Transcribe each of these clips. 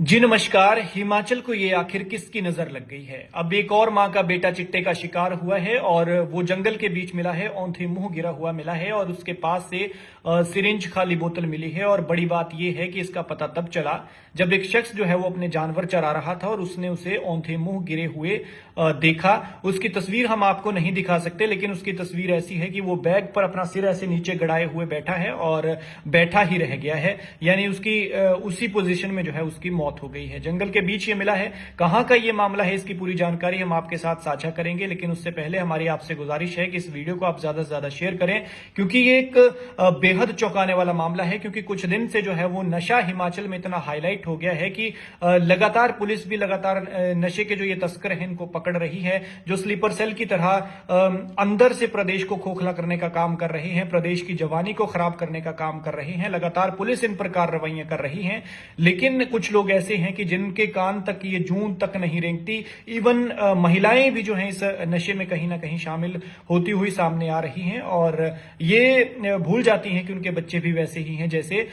जी नमस्कार। हिमाचल को ये आखिर किसकी नजर लग गई है? अब एक और मां का बेटा चिट्टे का शिकार हुआ है और वो जंगल के बीच मिला है, औंधे मुंह गिरा हुआ मिला है और उसके पास से सिरिंज खाली बोतल मिली है। और बड़ी बात यह है कि इसका पता तब चला जब एक शख्स जो है वो अपने जानवर चरा रहा था और उसने उसे औंधे मुंह गिरे हुए देखा। उसकी तस्वीर हम आपको नहीं दिखा सकते, लेकिन उसकी तस्वीर ऐसी है कि वो बैग पर अपना सिर ऐसे नीचे गड़ाए हुए बैठा है और बैठा ही रह गया है, यानी उसकी उसी पोजीशन में जो है उसकी मौत हो गई है। जंगल के बीच ये मिला है। कहां का ये मामला है, इसकी पूरी जानकारी हम आपके साथ साझा करेंगे, लेकिन उससे पहले हमारी आपसे गुजारिश है कि इस वीडियो को आप ज्यादा से ज्यादा शेयर करें, क्योंकि ये एक बेहद चौंकाने वाला मामला है। क्योंकि कुछ दिन से जो है वो नशा हिमाचल में इतना हाईलाइट हो गया है कि लगातार पुलिस भी लगातार नशे के जो ये तस्कर हैं इनको पकड़ रही है, जो स्लीपर सेल की तरह अंदर से प्रदेश को खोखला करने का काम कर रहे हैं, प्रदेश की जवानी को खराब करने का काम कर रहे हैं। लगातार पुलिस इन पर कार्रवाइयां कर रही है, लेकिन कुछ लोग ऐसे हैं कि जिनके कान तक ये जून तक नहीं रेंगती। इवन महिलाएं भी जो हैं इस नशे में कहीं ना कहीं शामिल होती हुई सामने आ रही हैं और ये भूल जाती हैं कि उनके बच्चे भी वैसे ही हैं जैसे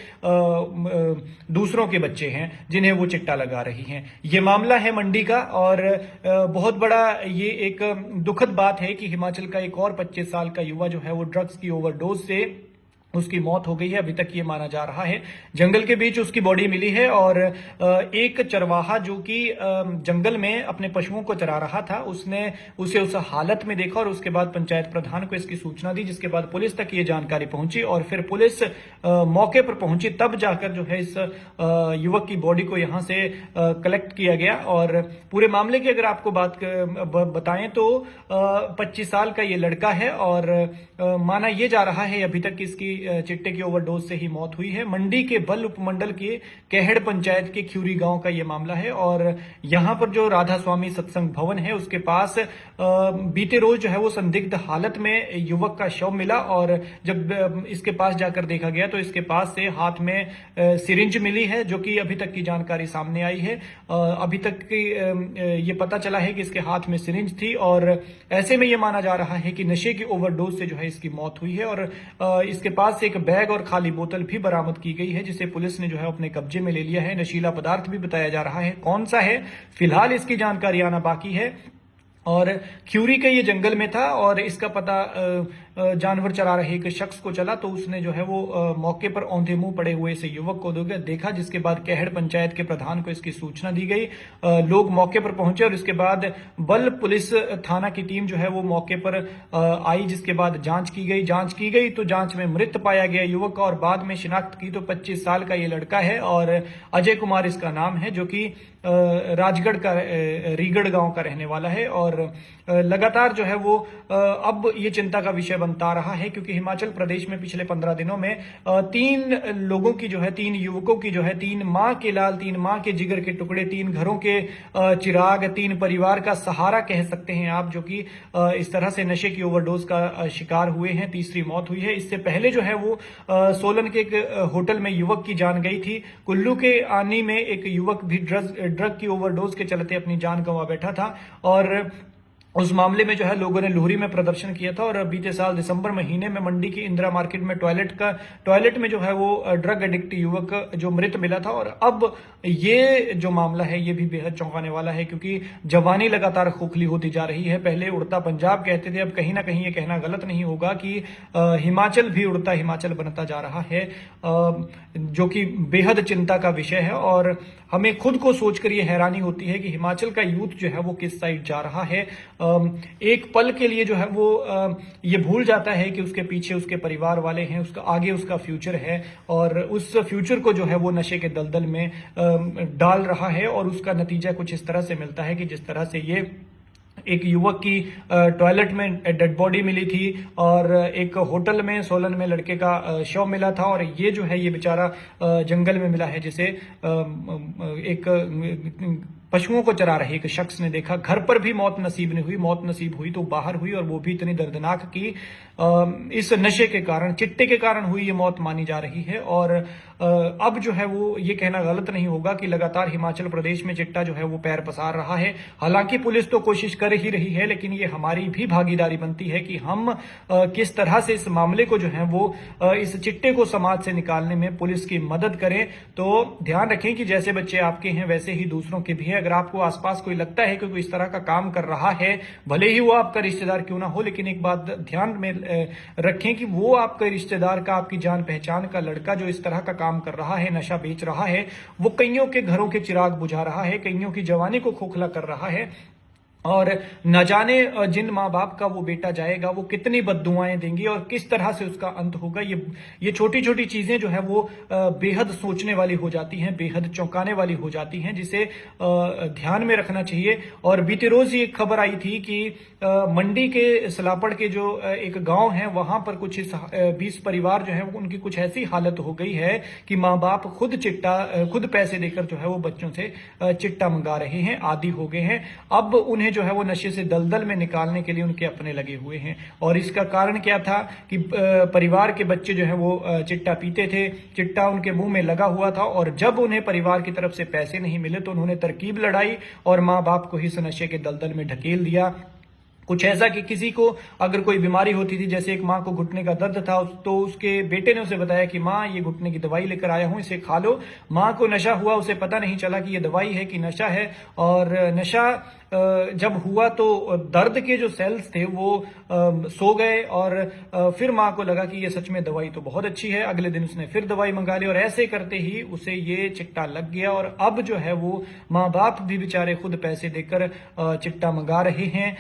दूसरों के बच्चे हैं जिन्हें वो चिट्टा लगा रही हैं। ये मामला है मंडी का और बहुत बड़ा ये एक दुखद बात है कि हिमाचल का एक और 25 साल का युवा जो है वो ड्रग्स की ओवरडोज से उसकी मौत हो गई है। अभी तक ये माना जा रहा है। जंगल के बीच उसकी बॉडी मिली है और एक चरवाहा जो कि जंगल में अपने पशुओं को चरा रहा था, उसने उसे उस हालत में देखा और उसके बाद पंचायत प्रधान को इसकी सूचना दी, जिसके बाद पुलिस तक ये जानकारी पहुंची और फिर पुलिस मौके पर पहुंची। तब जाकर जो है इस युवक की बॉडी को यहां से कलेक्ट किया गया। और पूरे मामले की अगर आपको बात बताएं तो 25 साल का ये लड़का है और माना यह जा रहा है अभी तक इसकी चिट्टे की ओवरडोज से ही मौत हुई है। मंडी के बल उपमंडल के कहड़ पंचायत के ख्यूरी गांव का यह मामला है और यहां पर जो राधा स्वामी सत्संग भवन है उसके पास बीते रोज जो है वो संदिग्ध हालत में युवक का शव मिला और जब इसके पास जाकर देखा गया तो इसके पास से हाथ में सिरिंज मिली है, जो कि अभी तक की जानकारी सामने आई है। अभी तक की ये पता चला है कि इसके हाथ में सिरिंज थी और ऐसे में यह माना जा रहा है कि नशे की ओवरडोज से जो है इसकी मौत हुई है। और इसके पास से एक बैग और खाली बोतल भी बरामद की गई है, जिसे पुलिस ने जो है अपने कब्जे में ले लिया है। नशीला पदार्थ भी बताया जा रहा है, कौन सा है फिलहाल इसकी जानकारी आना बाकी है। और ख्यूरी के ये जंगल में था और इसका पता जानवर चरा रहे एक शख्स को चला, तो उसने जो है वो मौके पर औंधे मुंह पड़े हुए इस युवक को देखा, जिसके बाद कहड़ पंचायत के प्रधान को इसकी सूचना दी गई। लोग मौके पर पहुंचे और इसके बाद बल पुलिस थाना की टीम जो है वो मौके पर आई, जिसके बाद जांच की गई तो जांच में मृत पाया गया युवक और बाद में शिनाख्त की तो 25 साल का ये लड़का है और अजय कुमार इसका नाम है, जो कि राजगढ़ का रीगढ़ गांव का रहने वाला है। और लगातार जो है वो अब ये चिंता का विषय बनता रहा है, क्योंकि हिमाचल प्रदेश में पिछले 15 दिनों में 3 लोगों की जो है 3 युवकों की जो है 3 मां के लाल, 3 मां के जिगर के टुकड़े, 3 घरों के चिराग, 3 परिवार का सहारा कह सकते हैं आप, जो कि इस तरह से नशे की ओवरडोज का शिकार हुए हैं। तीसरी मौत हुई है। इससे पहले जो है वो सोलन के एक होटल में युवक की जान गई थी। कुल्लू के आनी में एक युवक भी ड्रग की ओवरडोज के चलते अपनी जान गंवा बैठा था और उस मामले में जो है लोगों ने लोहरी में प्रदर्शन किया था। और बीते साल दिसंबर महीने में मंडी की इंदिरा मार्केट में टॉयलेट में जो है वो ड्रग एडिक्ट युवक जो मृत मिला था। और अब ये जो मामला है ये भी बेहद चौंकाने वाला है, क्योंकि जवानी लगातार खोखली होती जा रही है। पहले उड़ता पंजाब कहते थे, अब कहीं ना कहीं ये कहना गलत नहीं होगा कि हिमाचल भी उड़ता हिमाचल बनता जा रहा है, जो कि बेहद चिंता का विषय है। और हमें खुद को सोचकर ये हैरानी होती है कि हिमाचल का यूथ जो है वो किस साइड जा रहा है। एक पल के लिए जो है वो ये भूल जाता है कि उसके पीछे उसके परिवार वाले हैं, उसका आगे उसका फ्यूचर है और उस फ्यूचर को जो है वो नशे के दलदल में डाल रहा है। और उसका नतीजा कुछ इस तरह से मिलता है कि जिस तरह से ये एक युवक की टॉयलेट में डेड बॉडी मिली थी और एक होटल में सोलन में लड़के का शव मिला था, और ये जो है ये बेचारा जंगल में मिला है, जिसे एक पशुओं को चरा रहे एक शख्स ने देखा। घर पर भी मौत नसीब नहीं हुई, मौत नसीब हुई तो बाहर हुई और वो भी इतनी दर्दनाक कि इस नशे के कारण, चिट्टे के कारण हुई ये मौत मानी जा रही है। और अब जो है वो ये कहना गलत नहीं होगा कि लगातार हिमाचल प्रदेश में चिट्टा जो है वो पैर पसार रहा है। हालांकि पुलिस तो कोशिश कर ही रही है, लेकिन ये हमारी भी भागीदारी बनती है कि हम किस तरह से इस मामले को जो है वो इस चिट्टे को समाज से निकालने में पुलिस की मदद करें। तो ध्यान रखें कि जैसे बच्चे आपके हैं वैसे ही दूसरों के भी हैं। अगर आपको आसपास कोई लगता है कि कोई इस तरह का काम कर रहा है, भले ही वो आपका रिश्तेदार क्यों ना हो, लेकिन एक बात ध्यान में रखें कि वो आपके रिश्तेदार का, आपकी जान पहचान का लड़का जो इस तरह का काम कर रहा है, नशा बेच रहा है, वो कईयों के घरों के चिराग बुझा रहा है, कईयों की जवानी को खोखला कर रहा है। और न जाने जिन माँ बाप का वो बेटा जाएगा वो कितनी बद्दुआएं देंगी और किस तरह से उसका अंत होगा। ये छोटी छोटी चीजें जो है वो बेहद सोचने वाली हो जाती हैं, बेहद चौंकाने वाली हो जाती हैं, जिसे ध्यान में रखना चाहिए। और बीते रोज ही एक खबर आई थी कि मंडी के सलापड़ के जो एक गांव है वहां पर कुछ 20 परिवार जो है उनकी कुछ ऐसी हालत हो गई है कि माँ बाप खुद पैसे देकर जो है वो बच्चों से चिट्टा मंगा रहे हैं, आदी हो गए हैं। अब उन्हें जो है वो नशे से दलदल में निकालने के लिए उनके अपने लगे हुए हैं। और इसका कारण क्या था कि परिवार के बच्चे जो है वो चिट्टा पीते थे, चिट्टा उनके मुंह में लगा हुआ था, और जब उन्हें परिवार की तरफ से पैसे नहीं मिले तो उन्होंने तरकीब लड़ाई और माँ बाप को ही इस नशे के दलदल में ढकेल दिया। कुछ ऐसा कि किसी को अगर कोई बीमारी होती थी, जैसे एक माँ को घुटने का दर्द था, तो उसके बेटे ने उसे बताया कि माँ ये घुटने की दवाई लेकर आया हूं, इसे खा लो। माँ को नशा हुआ, उसे पता नहीं चला कि ये दवाई है कि नशा है। और नशा जब हुआ तो दर्द के जो सेल्स थे वो सो गए, और फिर माँ को लगा कि ये सच में दवाई तो बहुत अच्छी है। अगले दिन उसने फिर दवाई मंगा ली और ऐसे करते ही उसे ये चिट्टा लग गया। और अब जो है वो माँ बाप भी बेचारे खुद पैसे देकर चिट्टा मंगा रहे हैं,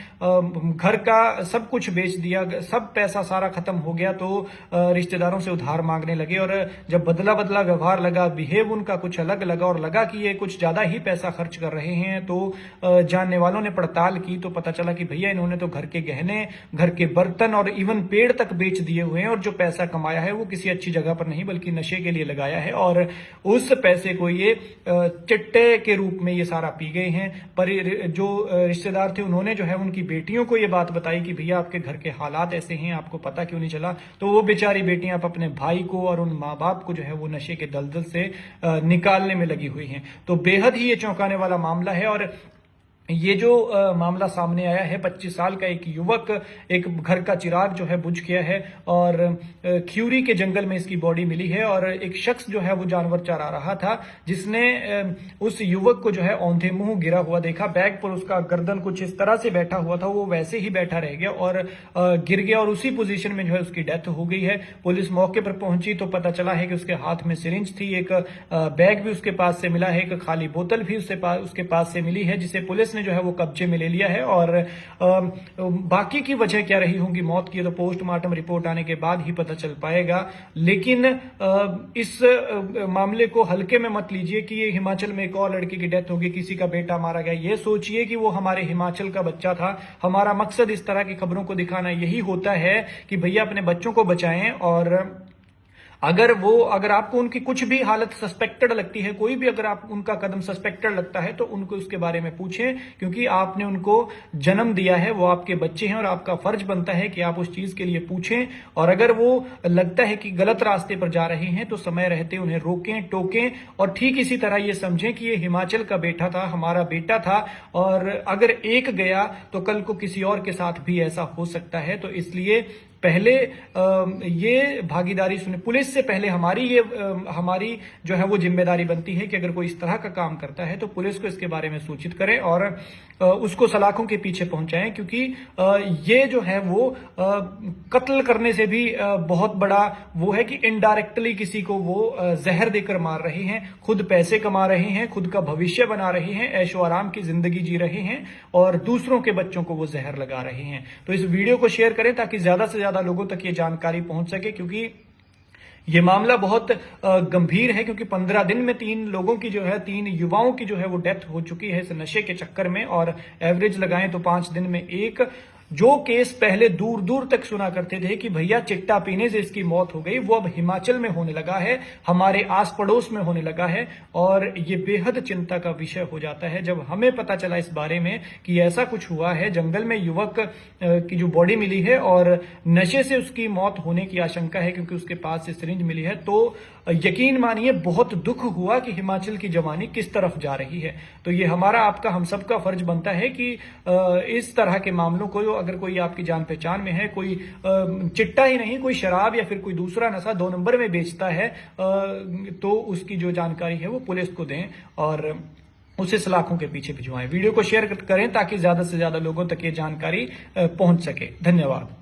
घर का सब कुछ बेच दिया, सब पैसा सारा खत्म हो गया, तो रिश्तेदारों से उधार मांगने लगे। और जब बदला बदला व्यवहार लगा, बिहेव उनका कुछ अलग लगा और लगा कि ये कुछ ज्यादा ही पैसा खर्च कर रहे हैं, तो जानने वालों ने पड़ताल की तो पता चला कि भैया इन्होंने तो घर के गहने, घर के बर्तन और इवन पेड़ तक बेच दिए हुए हैं, और जो पैसा कमाया है वो किसी अच्छी जगह पर नहीं बल्कि नशे के लिए लगाया है। और उस पैसे को ये चिट्टे के रूप में ये सारा पी गए हैं। पर जो रिश्तेदार थे उन्होंने जो है उनकी बेटियों को ये बात बताई कि भैया आपके घर के हालात ऐसे हैं, आपको पता क्यों नहीं चला। तो वो बेचारी बेटियां अपने भाई को और उन माँ बाप को जो है वो नशे के दलदल से निकालने में लगी हुई हैं। तो बेहद ही ये चौंकाने वाला मामला है। और ये जो मामला सामने आया है, 25 साल का एक युवक, एक घर का चिराग जो है बुझ गया है, और ख्यूरी के जंगल में इसकी बॉडी मिली है। और एक शख्स जो है वो जानवर चरा रहा था, जिसने उस युवक को जो है औंधे मुंह गिरा हुआ देखा। बैग पर उसका गर्दन कुछ इस तरह से बैठा हुआ था, वो वैसे ही बैठा रह गया और गिर गया, और उसी पोजीशन में जो है उसकी डेथ हो गई है। पुलिस मौके पर पहुंची तो पता चला है कि उसके हाथ में सिरिंज थी, एक बैग भी उसके पास से मिला है, एक खाली बोतल भी उसके पास से मिली है, जिसे पुलिस ने जो है वो कब्जे में ले लिया है। और बाकी की वजह क्या रही होंगी मौत की, तो पोस्टमार्टम रिपोर्ट आने के बाद ही पता चल पाएगा। लेकिन इस मामले को हल्के में मत लीजिए कि ये हिमाचल में एक और लड़की की डेथ होगी, किसी का बेटा मारा गया। ये सोचिए कि वो हमारे हिमाचल का बच्चा था। हमारा मकसद इस तरह की खबरों को दिखाना यही होता है कि भैया अपने बच्चों को बचाएं। और अगर आपको उनकी कुछ भी हालत सस्पेक्टेड लगती है, कोई भी अगर आप उनका कदम सस्पेक्टेड लगता है, तो उनको उसके बारे में पूछें, क्योंकि आपने उनको जन्म दिया है, वो आपके बच्चे हैं और आपका फर्ज बनता है कि आप उस चीज के लिए पूछें। और अगर वो लगता है कि गलत रास्ते पर जा रहे हैं तो समय रहते उन्हें रोकें, टोकें। और ठीक इसी तरह ये समझें कि ये हिमाचल का बेटा था, हमारा बेटा था, और अगर एक गया तो कल को किसी और के साथ भी ऐसा हो सकता है। तो इसलिए पहले ये भागीदारी सुने, पुलिस से पहले हमारी जो है वो जिम्मेदारी बनती है कि अगर कोई इस तरह का काम करता है तो पुलिस को इसके बारे में सूचित करें और उसको सलाखों के पीछे पहुंचाएं, क्योंकि ये जो है वो कत्ल करने से भी बहुत बड़ा वो है कि इनडायरेक्टली किसी को वो जहर देकर मार रहे हैं, खुद पैसे कमा रहे हैं, खुद का भविष्य बना रहे हैं, ऐशो आराम की जिंदगी जी रहे हैं, और दूसरों के बच्चों को वो जहर लगा रहे हैं। तो इस वीडियो को शेयर करें ताकि ज्यादा से ज्यादा लोगों तक ये जानकारी पहुंच सके, क्योंकि ये मामला बहुत गंभीर है। क्योंकि 15 दिन में 3 लोगों की जो है, 3 युवाओं की जो है वो डेथ हो चुकी है इस नशे के चक्कर में, और एवरेज लगाएं तो 5 दिन में एक। जो केस पहले दूर दूर तक सुना करते थे कि भैया चिट्टा पीने से इसकी मौत हो गई, वो अब हिमाचल में होने लगा है, हमारे आस पड़ोस में होने लगा है। और ये बेहद चिंता का विषय हो जाता है जब हमें पता चला इस बारे में कि ऐसा कुछ हुआ है। जंगल में युवक की जो बॉडी मिली है और नशे से उसकी मौत होने की आशंका है क्योंकि उसके पास से सिरिंज मिली है। तो यकीन मानिए बहुत दुख हुआ कि हिमाचल की जवानी किस तरफ जा रही है। तो ये हमारा आपका हम सबका फर्ज बनता है कि इस तरह के मामलों को अगर कोई आपकी जान पहचान में है, कोई चिट्टा ही नहीं, कोई शराब या फिर कोई दूसरा नशा 2 नंबर में बेचता है, तो उसकी जो जानकारी है वो पुलिस को दें और उसे सलाखों के पीछे भिजवाएं। वीडियो को शेयर करें ताकि ज्यादा से ज्यादा लोगों तक ये जानकारी पहुंच सके। धन्यवाद।